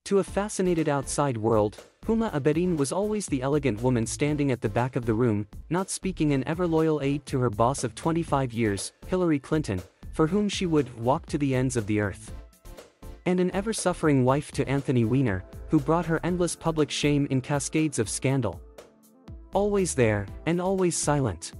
To a fascinated outside world, Huma Abedin was always the elegant woman standing at the back of the room, not speaking, an ever-loyal aide to her boss of 25 years, Hillary Clinton, for whom she would walk to the ends of the earth. And an ever-suffering wife to Anthony Weiner, who brought her endless public shame in cascades of scandal. Always there, and always silent.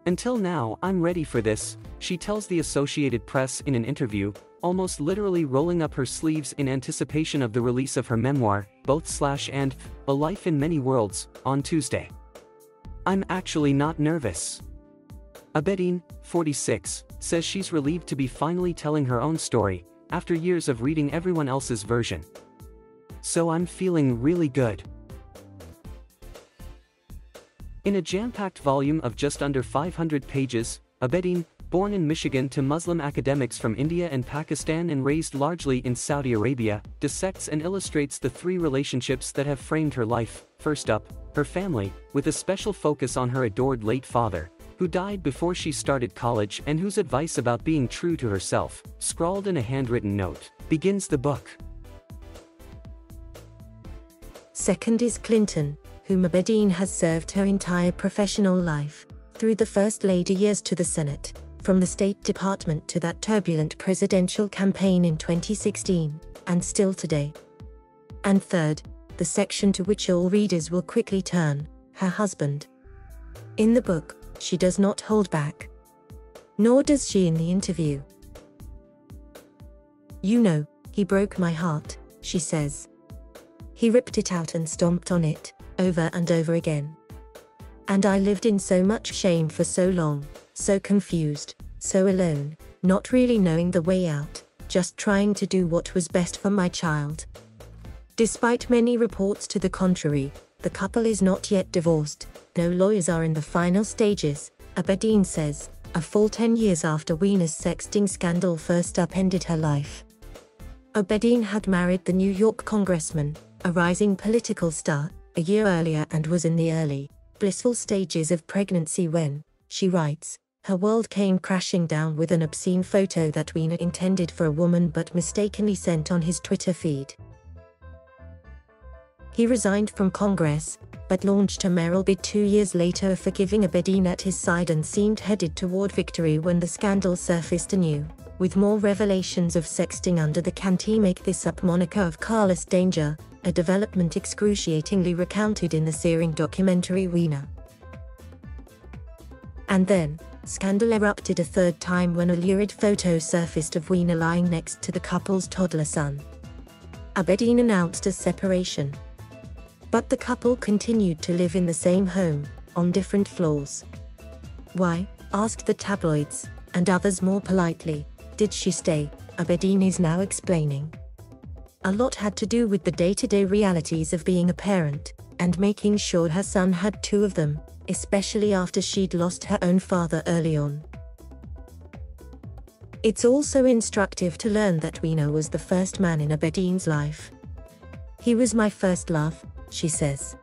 "Until now, I'm ready for this," she tells the Associated Press in an interview, almost literally rolling up her sleeves in anticipation of the release of her memoir, both/and, A Life in Many Worlds, on Tuesday. "I'm actually not nervous." Abedin, 46, says she's relieved to be finally telling her own story, after years of reading everyone else's version. "So I'm feeling really good." In a jam-packed volume of just under 500 pages, Abedin, born in Michigan to Muslim academics from India and Pakistan and raised largely in Saudi Arabia, dissects and illustrates the three relationships that have framed her life. First up, her family, with a special focus on her adored late father, who died before she started college and whose advice about being true to herself, scrawled in a handwritten note, begins the book. Second is Clinton, whom Abedin has served her entire professional life, through the First Lady years to the Senate, from the State Department to that turbulent presidential campaign in 2016, and still today. And third, the section to which all readers will quickly turn, her husband. In the book, she does not hold back. Nor does she in the interview. "You know, he broke my heart," she says. "He ripped it out and stomped on it, over and over again. And I lived in so much shame for so long, so confused, so alone, not really knowing the way out, just trying to do what was best for my child." Despite many reports to the contrary, the couple is not yet divorced, no lawyers are in the final stages, Abedin says, a full 10 years after Weiner's sexting scandal first upended her life. Abedin had married the New York congressman, a rising political star, a year earlier and was in the early, blissful stages of pregnancy when, she writes, her world came crashing down with an obscene photo that Weiner intended for a woman but mistakenly sent on his Twitter feed. He resigned from Congress, but launched a mayoral bid 2 years later, forgiving Abedin at his side, and seemed headed toward victory when the scandal surfaced anew, with more revelations of sexting under the "can't make this up" moniker of Carlos Danger, a development excruciatingly recounted in the searing documentary Weiner. And then, scandal erupted a third time when a lurid photo surfaced of Weiner lying next to the couple's toddler son. Abedin announced a separation. But the couple continued to live in the same home, on different floors. Why, asked the tabloids, and others more politely, did she stay? Abedin is now explaining. A lot had to do with the day-to-day realities of being a parent, and making sure her son had two of them, especially after she'd lost her own father early on. It's also instructive to learn that Weiner was the first man in Abedin's life. "He was my first love," she says.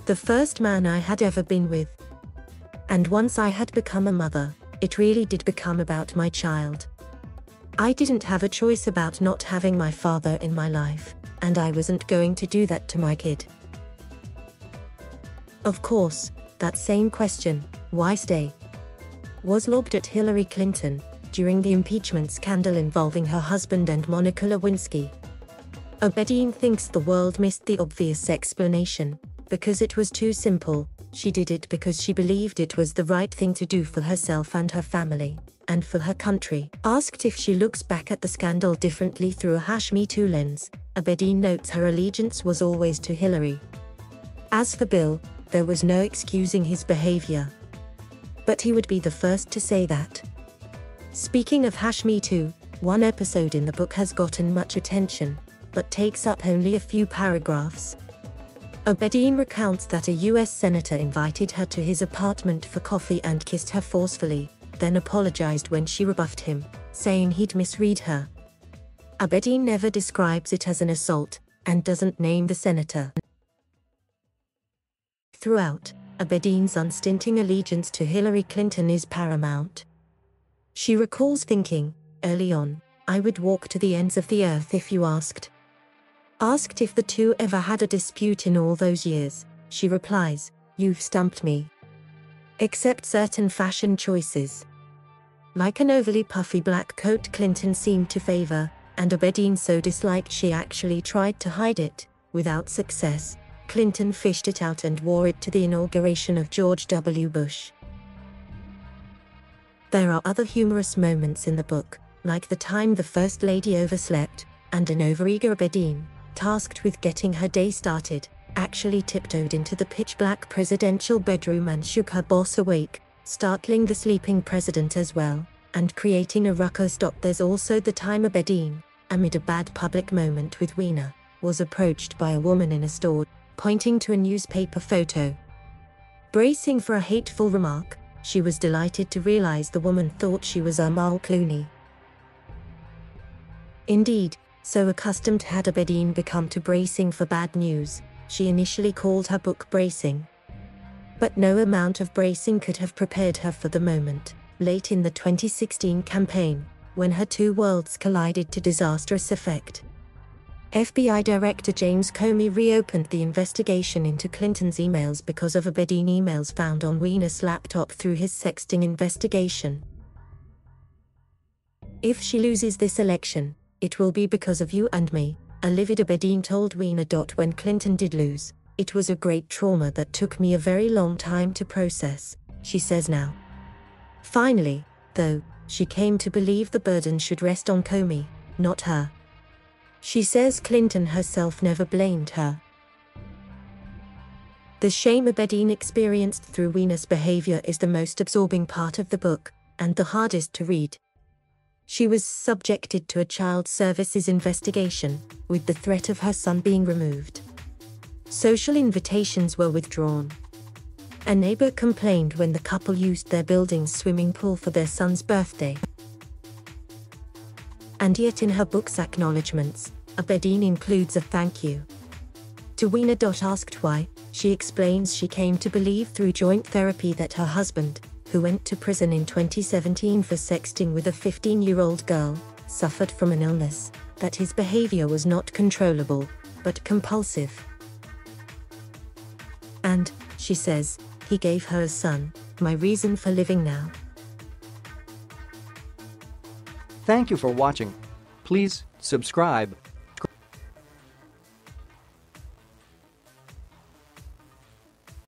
"The first man I had ever been with. And once I had become a mother, it really did become about my child. I didn't have a choice about not having my father in my life, and I wasn't going to do that to my kid." Of course, that same question, why stay, was lobbed at Hillary Clinton during the impeachment scandal involving her husband and Monica Lewinsky. Abedin thinks the world missed the obvious explanation, because it was too simple. She did it because she believed it was the right thing to do for herself and her family, and for her country. Asked if she looks back at the scandal differently through a #MeToo lens, Abedin notes her allegiance was always to Hillary. As for Bill, there was no excusing his behavior. But he would be the first to say that. Speaking of #MeToo, one episode in the book has gotten much attention, but takes up only a few paragraphs. Abedin recounts that a US senator invited her to his apartment for coffee and kissed her forcefully, then apologized when she rebuffed him, saying he'd misread her. Abedin never describes it as an assault, and doesn't name the senator. Throughout, Abedin's unstinting allegiance to Hillary Clinton is paramount. She recalls thinking, early on, "I would walk to the ends of the earth if you asked. Asked if the two ever had a dispute in all those years, she replies, "You've stumped me. Except certain fashion choices." Like an overly puffy black coat Clinton seemed to favor, and Abedin so disliked she actually tried to hide it. Without success, Clinton fished it out and wore it to the inauguration of George W. Bush. There are other humorous moments in the book, like the time the First Lady overslept, and an overeager Abedin, tasked with getting her day started, actually tiptoed into the pitch-black presidential bedroom and shook her boss awake, startling the sleeping president as well, and creating a ruckus. There's also the time Abedin, amid a bad public moment with Weiner, was approached by a woman in a store, pointing to a newspaper photo. Bracing for a hateful remark, she was delighted to realize the woman thought she was Amal Clooney. Indeed, so accustomed had Abedin become to bracing for bad news, she initially called her book Bracing. But no amount of bracing could have prepared her for the moment, late in the 2016 campaign, when her two worlds collided to disastrous effect. FBI Director James Comey reopened the investigation into Clinton's emails because of Abedin emails found on Weiner's laptop through his sexting investigation. "If she loses this election, it will be because of you and me," a livid Abedin told Weiner. "When Clinton did lose, it was a great trauma that took me a very long time to process," she says now. Finally, though, she came to believe the burden should rest on Comey, not her. She says Clinton herself never blamed her. The shame Abedin experienced through Weiner's behavior is the most absorbing part of the book, and the hardest to read. She was subjected to a child services investigation, with the threat of her son being removed. Social invitations were withdrawn. A neighbor complained when the couple used their building's swimming pool for their son's birthday. And yet in her book's acknowledgements, Abedin includes a thank you to Weiner. Asked why, she explains she came to believe through joint therapy that her husband, who went to prison in 2017 for sexting with a 15-year-old girl, suffered from an illness, that his behavior was not controllable, but compulsive. And, she says, he gave her a son, my reason for living now. Thank you for watching. Please subscribe.